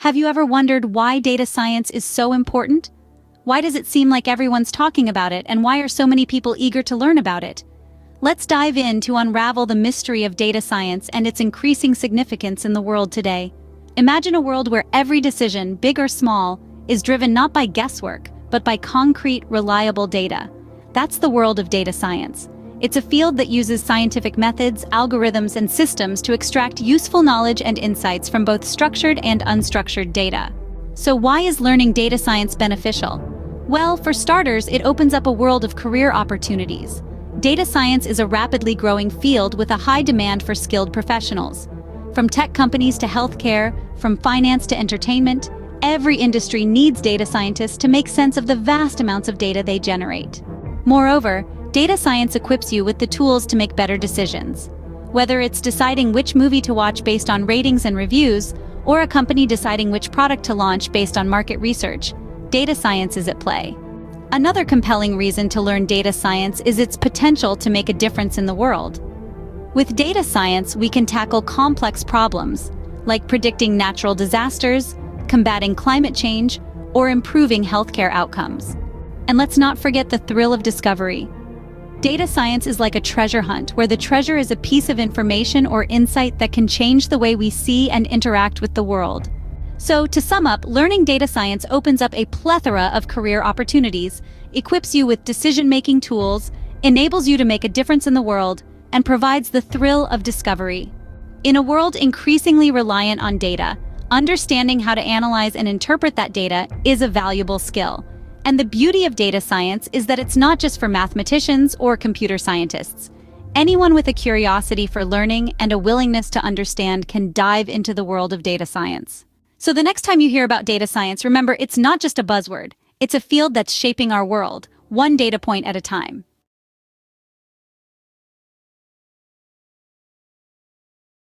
Have you ever wondered why data science is so important? Why does it seem like everyone's talking about it, and why are so many people eager to learn about it? Let's dive in to unravel the mystery of data science and its increasing significance in the world today. Imagine a world where every decision, big or small, is driven not by guesswork, but by concrete, reliable data. That's the world of data science. It's a field that uses scientific methods, algorithms, and systems to extract useful knowledge and insights from both structured and unstructured data. So why is learning data science beneficial? Well, for starters, it opens up a world of career opportunities. Data science is a rapidly growing field with a high demand for skilled professionals. From tech companies to healthcare, from finance to entertainment, every industry needs data scientists to make sense of the vast amounts of data they generate. Moreover, data science equips you with the tools to make better decisions. Whether it's deciding which movie to watch based on ratings and reviews, or a company deciding which product to launch based on market research, data science is at play. Another compelling reason to learn data science is its potential to make a difference in the world. With data science, we can tackle complex problems, like predicting natural disasters, combating climate change, or improving healthcare outcomes. And let's not forget the thrill of discovery. Data science is like a treasure hunt, where the treasure is a piece of information or insight that can change the way we see and interact with the world. So, to sum up, learning data science opens up a plethora of career opportunities, equips you with decision-making tools, enables you to make a difference in the world, and provides the thrill of discovery. In a world increasingly reliant on data, understanding how to analyze and interpret that data is a valuable skill. And the beauty of data science is that it's not just for mathematicians or computer scientists. Anyone with a curiosity for learning and a willingness to understand can dive into the world of data science. So the next time you hear about data science, remember, it's not just a buzzword. It's a field that's shaping our world, one data point at a time.